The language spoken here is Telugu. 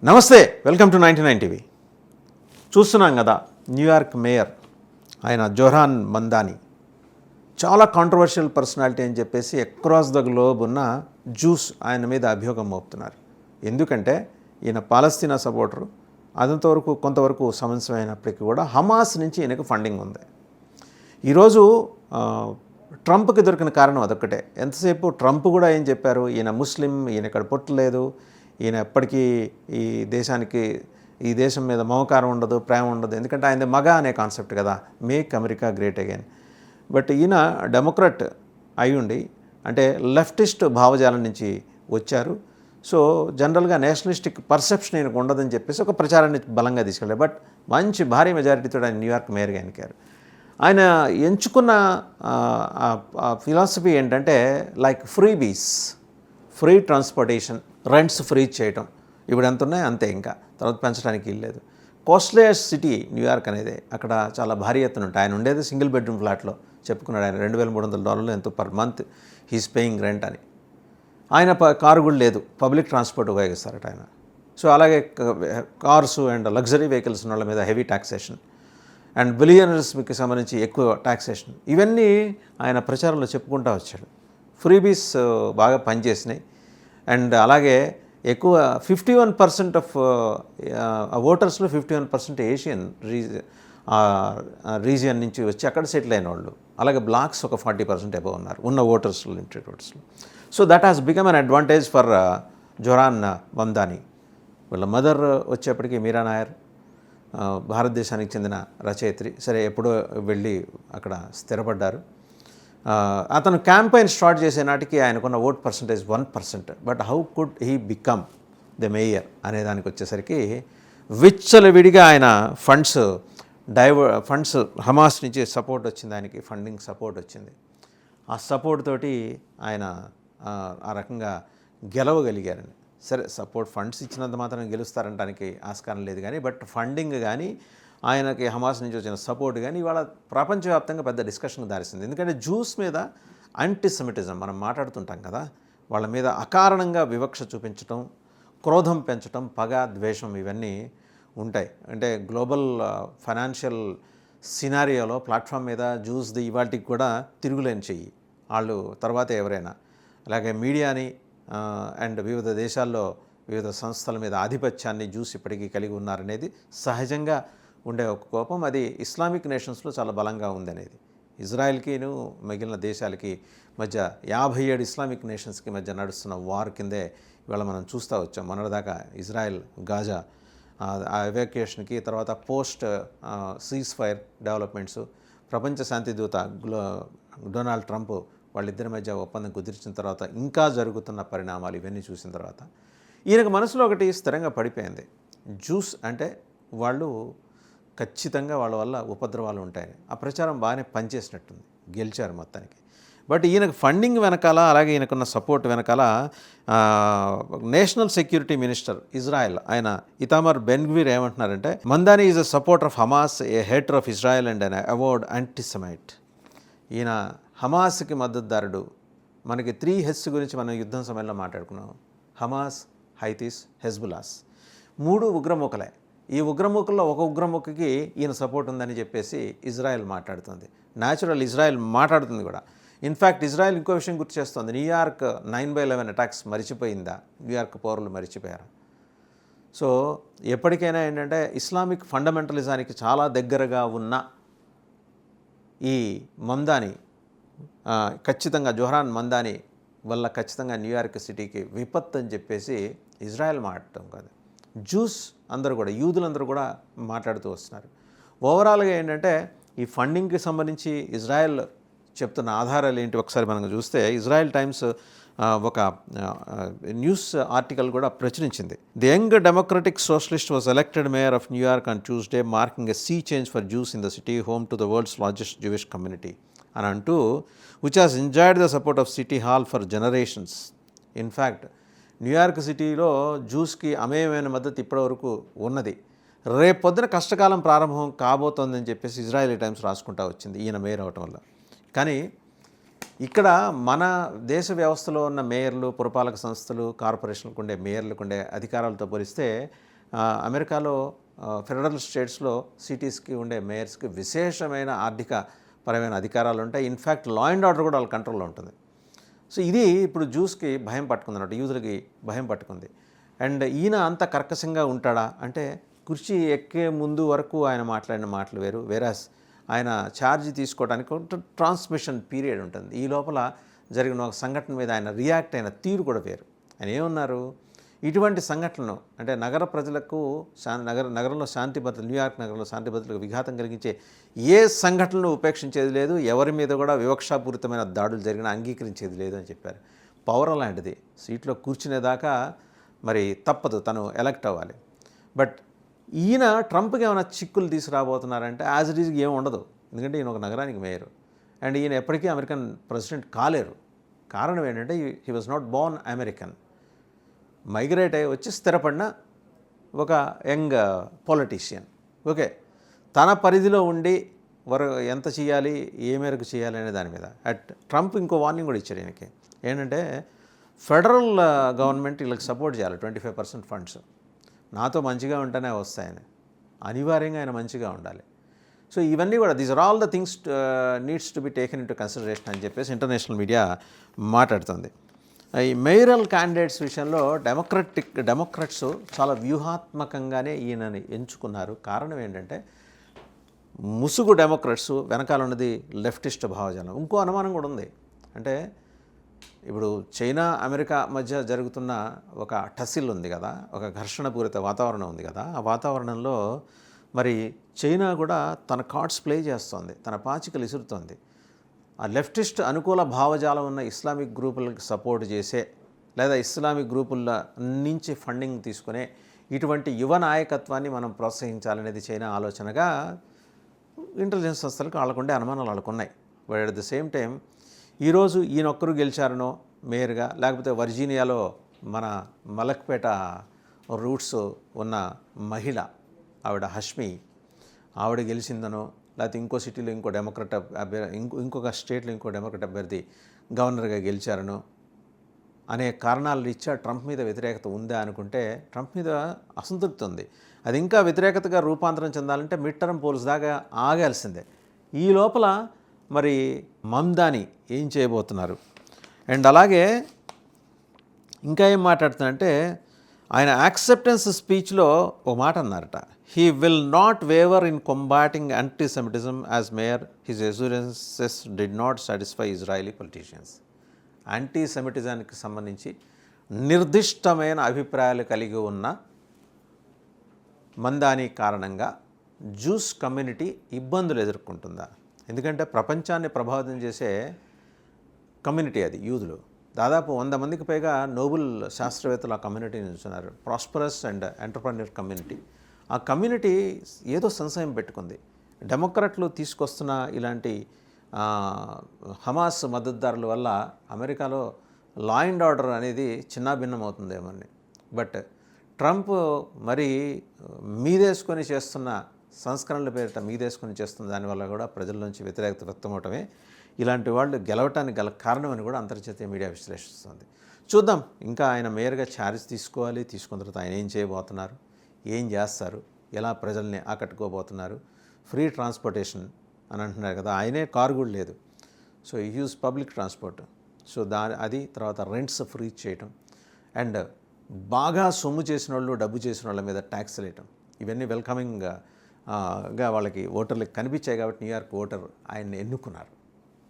నమస్తే, వెల్కమ్ టు 99 టీవీ. చూస్తున్నాం కదా, న్యూయార్క్ మేయర్ ఆయన జోహ్రాన్ మందాని చాలా కాంట్రవర్షియల్ పర్సనాలిటీ అని చెప్పేసి అక్రాస్ ద గ్లోబ్ ఉన్న జ్యూస్ ఆయన మీద అభియోగం మోపుతున్నారు. ఎందుకంటే ఈయన పాలస్తీనా సపోర్టరు, అదంతవరకు కొంతవరకు సమస్యమైనప్పటికీ కూడా హమాస్ నుంచి ఈయనకు ఫండింగ్ ఉంది. ఈరోజు ట్రంప్కి దొరికిన కారణం అదొక్కటే. ఎంతసేపు ట్రంప్ కూడా ఏం చెప్పారు, ఈయన ముస్లిం, ఈయన ఇక్కడ పుట్టలేదు, ఈయన ఎప్పటికీ ఈ దేశం మీద మమకారం ఉండదు, ప్రేమ ఉండదు, ఎందుకంటే ఆయన మగ అనే కాన్సెప్ట్ కదా, make America great again. But ఈయన డెమోక్రాట్ అయ్యుండి, అంటే లెఫ్టిస్ట్ భావజాలం నుంచి వచ్చారు. సో జనరల్గా నేషనలిస్టిక్ పర్సెప్షన్ ఈయనకు ఉండదని చెప్పేసి ఒక ప్రచారాన్ని బలంగా తీసుకెళ్ళారు. బట్ మంచి భారీ మెజారిటీతో ఆయన న్యూయార్క్ మేయర్గా ఎన్నికారు. ఆయన ఎంచుకున్న ఫిలాసఫీ ఏంటంటే like free transportation, rents free చేయటం. ఇప్పుడు ఎంత ఉన్నాయో అంతే, ఇంకా తర్వాత పెంచడానికి ఇల్లేదు. కాస్ట్లీయెస్ట్ సిటీ న్యూయార్క్ అనేది, అక్కడ చాలా భారీ ఎత్తున ఉంటాయి. ఆయన ఉండేది సింగిల్ బెడ్రూమ్ ఫ్లాట్లో చెప్పుకున్నాడు. ఆయన $2,300 ఎంతో per month he's paying rent అని. ఆయన కారు కూడా లేదు, పబ్లిక్ ట్రాన్స్పోర్ట్ ఉపయోగిస్తారట ఆయన. సో అలాగే కార్స్ అండ్ లగ్జరీ వెహికల్స్ వాళ్ళ మీద హెవీ టాక్సేషన్ అండ్ బిలియనర్స్కి సంబంధించి ఎక్కువ టాక్సేషన్, ఇవన్నీ ఆయన ప్రచారంలో చెప్పుకుంటూ వచ్చాడు. ఫ్రీబీస్ బాగా పనిచేసినాయి. అండ్ అలాగే ఎక్కువ 51% ఆఫ్ ఓటర్స్లో 51% ఏషియన్ రీజియన్ నుంచి వచ్చి అక్కడ సెటిల్ అయిన వాళ్ళు. అలాగే బ్లాక్స్ ఒక 40% అబవ్ ఉన్నారు ఉన్న ఓటర్స్లో, లిమిటెడ్ ఓటర్స్లో. So that has become an advantage for Zohran Mamdani. వీళ్ళ మదర్ వచ్చేప్పటికి మీరా నాయర్, భారతదేశానికి చెందిన రచయిత్రి. సరే, ఎప్పుడో వెళ్ళి అక్కడ స్థిరపడ్డారు. అతను క్యాంపెయిన్ స్టార్ట్ చేసే నాటికి ఆయనకున్న vote percentage 1%. But how could he become the mayor అనే దానికి వచ్చేసరికి విచ్చలవిడిగా ఆయన ఫండ్స్ హమాస్ నుంచి సపోర్ట్ వచ్చింది, ఆయనకి ఫండింగ్ సపోర్ట్ వచ్చింది. ఆ సపోర్ట్ తోటి ఆయన ఆ రకంగా గెలవగలిగారని. సరే, సపోర్ట్ ఫండ్స్ ఇచ్చినంత మాత్రం గెలుస్తారనడానికి ఆస్కారం లేదు, కానీ బట్ ఫండింగ్ కానీ ఆయనకి హమాస్ నుంచి వచ్చిన సపోర్ట్ కానీ ఇవాళ ప్రపంచవ్యాప్తంగా పెద్ద డిస్కషన్కి దారిస్తుంది. ఎందుకంటే జ్యూస్ మీద యాంటీసెమిటిజం మనం మాట్లాడుతుంటాం కదా, వాళ్ళ మీద అకారణంగా వివక్ష చూపించటం, క్రోధం పెంచటం, పగ, ద్వేషం ఇవన్నీ ఉంటాయి. అంటే గ్లోబల్ ఫైనాన్షియల్ సినారియోలో ప్లాట్ఫామ్ మీద జ్యూస్ది ఇవాటికి కూడా తిరుగులేని చెయ్యి వాళ్ళు, తర్వాత ఎవరైనా. అలాగే మీడియాని అండ్ వివిధ దేశాల్లో వివిధ సంస్థల మీద ఆధిపత్యాన్ని జ్యూస్ ఇప్పటికీ కలిగి ఉన్నారనేది సహజంగా ఉండే ఒక కోపం. అది ఇస్లామిక్ నేషన్స్లో చాలా బలంగా ఉందనేది. ఇజ్రాయెల్కిను మిగిలిన దేశాలకి మధ్య 57 ఇస్లామిక్ నేషన్స్కి మధ్య నడుస్తున్న వార్ కిందే ఇవాళ మనం చూస్తూ వచ్చాం. మొన్నటిదాకా ఇజ్రాయెల్ గాజా ఆ ఎవాక్యుయేషన్కి, తర్వాత పోస్ట్ సీజ్ ఫైర్ డెవలప్మెంట్స్, ప్రపంచ శాంతి దూత డొనాల్డ్ ట్రంప్ వాళ్ళిద్దరి మధ్య ఒప్పందం కుదిర్చిన తర్వాత ఇంకా జరుగుతున్న పరిణామాలు ఇవన్నీ చూసిన తర్వాత ఈయనకు మనసులో ఒకటి స్థిరంగా పడిపోయింది. జ్యూస్ అంటే వాళ్ళు ఖచ్చితంగా వాళ్ళ వల్ల ఉపద్రవాలు ఉంటాయని. ఆ ప్రచారం బాగానే పనిచేసినట్టుంది, గెలిచారు మొత్తానికి. బట్ ఈయనకు ఫండింగ్ వెనకాల, అలాగే ఈయనకున్న సపోర్ట్ వెనకాల నేషనల్ సెక్యూరిటీ మినిస్టర్ ఇజ్రాయెల్ ఆయన ఇతామర్ బెన్గ్వీర్ ఏమంటున్నారంటే, Mamdani is a supporter of Hamas, a hater of Israel and an avowed antisemite. ఈయన హమాస్కి మద్దతుదారుడు. మనకి 3 హెస్ గురించి మనం యుద్ధం సమయంలో మాట్లాడుకున్నాం. హమాస్, హైతీస్, హెజ్బులాస్, 3 ఉగ్రమూకలే. ఈ ఉగ్రమూకల్లో ఒక ఉగ్రమూకకి ఈయన సపోర్ట్ ఉందని చెప్పేసి ఇజ్రాయెల్ మాట్లాడుతుంది. న్యాచురల్ ఇజ్రాయెల్ మాట్లాడుతుంది కూడా. ఇన్ఫ్యాక్ట్ ఇజ్రాయెల్ ఇంకో విషయం గుర్తు చేస్తుంది, న్యూయార్క్ 9/11 అటాక్స్ మరిచిపోయిందా, న్యూయార్క్ పౌరులు మరిచిపోయారు. సో ఎప్పటికైనా ఏంటంటే ఇస్లామిక్ ఫండమెంటలిజానికి చాలా దగ్గరగా ఉన్న ఈ మందాని ఖచ్చితంగా జోహ్రాన్ మందాని వల్ల ఖచ్చితంగా న్యూయార్క్ సిటీకి విపత్తు అని చెప్పేసి ఇజ్రాయెల్ మాట్లాడటం కాదు, జ్యూస్ అందరూ కూడా, యూదులందరూ కూడా మాట్లాడుతూ వస్తున్నారు. ఓవరాల్గా ఏంటంటే ఈ ఫండింగ్కి సంబంధించి ఇజ్రాయెల్ చెప్తున్న ఆధారాలు ఏంటి ఒకసారి మనం చూస్తే, ఇజ్రాయెల్ టైమ్స్ ఒక న్యూస్ ఆర్టికల్ కూడా ప్రచురించింది. The young democratic socialist was elected mayor of New York on Tuesday, marking a sea change for Jews in the city, home to the world's largest Jewish community అని అంటూ, which has enjoyed the support of city hall for generations. In fact New York సిటీలో జ్యూస్కి అమేయమైన మద్దతు ఇప్పటివరకు ఉన్నది. రేపొద్దున కష్టకాలం ప్రారంభం కాబోతోందని చెప్పేసి ఇజ్రాయెలీ టైమ్స్ రాసుకుంటూ వచ్చింది ఈయన మేయర్ అవటం వల్ల. కానీ ఇక్కడ మన దేశ వ్యవస్థలో ఉన్న మేయర్లు, పురపాలక సంస్థలు, కార్పొరేషన్లకు ఉండే మేయర్లకు ఉండే అధికారాలతో పోలిస్తే అమెరికాలో ఫెడరల్ స్టేట్స్లో సిటీస్కి ఉండే మేయర్స్కి విశేషమైన ఆర్థిక పరమైన అధికారాలు ఉంటాయి. ఇన్ఫ్యాక్ట్ లా అండ్ ఆర్డర్ కూడా వాళ్ళ కంట్రోల్లో ఉంటుంది. సో ఇది ఇప్పుడు జ్యూస్కి భయం పట్టుకుంది అన్నట్టు, యూదులకి భయం పట్టుకుంది. అండ్ ఈయన అంత కర్కశంగా ఉంటాడా అంటే, కుర్చీ ఎక్కే ముందు వరకు ఆయన మాట్లాడిన మాటలు వేరు. వేరాస్ ఆయన ఛార్జ్ తీసుకోవడానికి ట్రాన్స్మిషన్ పీరియడ్ ఉంటుంది. ఈ లోపల జరిగిన ఒక సంఘటన మీద ఆయన రియాక్ట్ అయిన తీరు కూడా వేరు. ఆయన ఏమన్నారు, ఇటువంటి సంఘటనలు అంటే నగర ప్రజలకు నగరంలో శాంతి భద్రతలు, న్యూయార్క్ నగరంలో శాంతి భద్రతలకు విఘాతం కలిగించే ఏ సంఘటనలు ఉపేక్షించేది లేదు, ఎవరి మీద కూడా వివక్షాపూరితమైన దాడులు జరిగినా అంగీకరించేది లేదు అని చెప్పారు. పవర్ అలాంటిది, సీట్లో కూర్చునేదాకా మరి తప్పదు, తను ఎలక్ట్ అవ్వాలి. బట్ ఈయన ట్రంప్కి ఏమైనా చిక్కులు తీసుకురాబోతున్నారంటే యాజ్ ఇట్ ఈజ్ ఏం ఉండదు. ఎందుకంటే ఈయన ఒక నగరానికి మేయరు అండ్ ఈయన ఎప్పటికీ అమెరికన్ ప్రెసిడెంట్ కాలేరు. కారణం ఏంటంటే he was not Born American. Migrate అయ్యి వచ్చి స్థిరపడిన ఒక యంగ్ పొలిటీషియన్. ఓకే, తన పరిధిలో ఉండి ఎంత చేయాలి, ఏ మేరకు చేయాలి అనే దాని మీద ట్రంప్ ఇంకో వార్నింగ్ కూడా ఇచ్చారు ఈయనకి. ఏంటంటే ఫెడరల్ గవర్నమెంట్ వీళ్ళకి సపోర్ట్ చేయాలి 25% ఫండ్స్. నాతో మంచిగా ఉంటేనే వస్తాయని, అనివార్యంగా ఆయన మంచిగా ఉండాలి. సో ఇవన్నీ కూడా these are all the things needs to be taken in to consideration అని చెప్పేసి ఇంటర్నేషనల్ మీడియా మాట్లాడుతుంది. ఈ మేయరల్ క్యాండిడేట్స్ విషయంలో డెమోక్రట్స్ చాలా వ్యూహాత్మకంగానే ఈయనని ఎంచుకున్నారు. కారణం ఏంటంటే ముసుగు డెమోక్రట్స్ వెనకాల ఉన్నది లెఫ్టిస్ట్ భావజాలం. ఇంకో అనుమానం కూడా ఉంది. అంటే ఇప్పుడు చైనా అమెరికా మధ్య జరుగుతున్న ఒక టసిల్ ఉంది కదా, ఒక ఘర్షణపూరిత వాతావరణం ఉంది కదా, ఆ వాతావరణంలో మరి చైనా కూడా తన కార్డ్స్ ప్లే చేస్తోంది, తన పాచికలు ఇసురుతోంది. ఆ లెఫ్టిస్ట్ అనుకూల భావజాలం ఉన్న ఇస్లామిక్ గ్రూపులకు సపోర్ట్ చేసే లేదా ఇస్లామిక్ గ్రూపుల నుంచి ఫండింగ్ తీసుకునే ఇటువంటి యువ నాయకత్వాన్ని మనం ప్రోత్సహించాలనేది చైనా ఆలోచనగా ఇంటెలిజెన్స్ సంస్థలకు వాళ్ళకుండే అనుమానాలు వాళ్ళకున్నాయి. But at the same time ఈరోజు ఈయనొక్కరు గెలిచారనో మేయర్గా, లేకపోతే వర్జీనియాలో మన మలక్పేట రూట్స్ ఉన్న మహిళ ఆవిడ హష్మి ఆవిడ గెలిచిందనో, లేకపోతే ఇంకో సిటీలో ఇంకో డెమోక్రట్ అభ్యర్థి, ఇంకొక స్టేట్లో ఇంకో డెమోక్రట్ అభ్యర్థి గవర్నర్గా గెలిచారనో అనే కారణాల రీత్యా ట్రంప్ మీద వ్యతిరేకత ఉందా అనుకుంటే ట్రంప్ మీద అసంతృప్తి ఉంది. అది ఇంకా వ్యతిరేకతగా రూపాంతరం చెందాలంటే మిడ్ టర్మ్ పోల్స్ దాకా ఆగాల్సిందే. ఈ లోపల మరి మమ్దాని ఏం చేయబోతున్నారు. అండ్ అలాగే ఇంకా ఏం మాట్లాడుతున్నారంటే ఆయన యాక్సెప్టెన్స్ స్పీచ్లో ఒక మాట అన్నారట, he will not waver in combating antisemitism as mayor, his assurances did not satisfy Israeli politicians. యాంటీసెమిటిజానికి సంబంధించి నిర్దిష్టమైన అభిప్రాయాలు కలిగి ఉన్న మందాని కారణంగా జూస్ కమ్యూనిటీ ఇబ్బందులు ఎదుర్కొంటుందా? ఎందుకంటే ప్రపంచాన్ని ప్రభావితం చేసే కమ్యూనిటీ అది యూదులు. దాదాపు 100 మందికి పైగా నోబెల్ శాస్త్రవేత్తలు ఆ కమ్యూనిటీని ఉంచున్నారు. Prosperous and entrepreneur community. ఆ కమ్యూనిటీ ఏదో సంశయం పెట్టుకుంది. డెమోక్రాట్లు తీసుకొస్తున్న ఇలాంటి హమాస్ మద్దతుదారుల వల్ల అమెరికాలో లా అండ్ ఆర్డర్ అనేది చిన్నాభిన్నం అవుతుందేమని. బట్ ట్రంప్ మరి మీదేసుకొని చేస్తున్న సంస్కరణల పేరిట మీదేసుకొని చేస్తున్న దానివల్ల కూడా ప్రజల నుంచి వ్యతిరేకత వ్యక్తమవటమే ఇలాంటి వాళ్ళు గెలవటానికి గల కారణమని కూడా అంతర్జాతీయ మీడియా విశ్లేషిస్తుంది. చూద్దాం, ఇంకా ఆయన మేయర్గా ఛార్జ్ తీసుకోవాలి. తీసుకున్న తర్వాత ఆయన ఏం చేయబోతున్నారు, ఏం చేస్తారు, ఎలా ప్రజల్ని ఆకట్టుకోబోతున్నారు. ఫ్రీ ట్రాన్స్పోర్టేషన్ అని అంటున్నారు కదా, ఆయనే కారు కూడా లేదు. So use public transport. So అది తర్వాత రెంట్స్ ఫ్రీ చేయటం అండ్ బాగా సొమ్ము చేసిన వాళ్ళు, డబ్బు చేసిన వాళ్ళ మీద ట్యాక్స్లు వేయటం, ఇవన్నీ వెల్కమింగ్గా వాళ్ళకి ఓటర్లకు కనిపించాయి. కాబట్టి న్యూయార్క్ ఓటర్ ఆయన్ని ఎన్నుకున్నారు.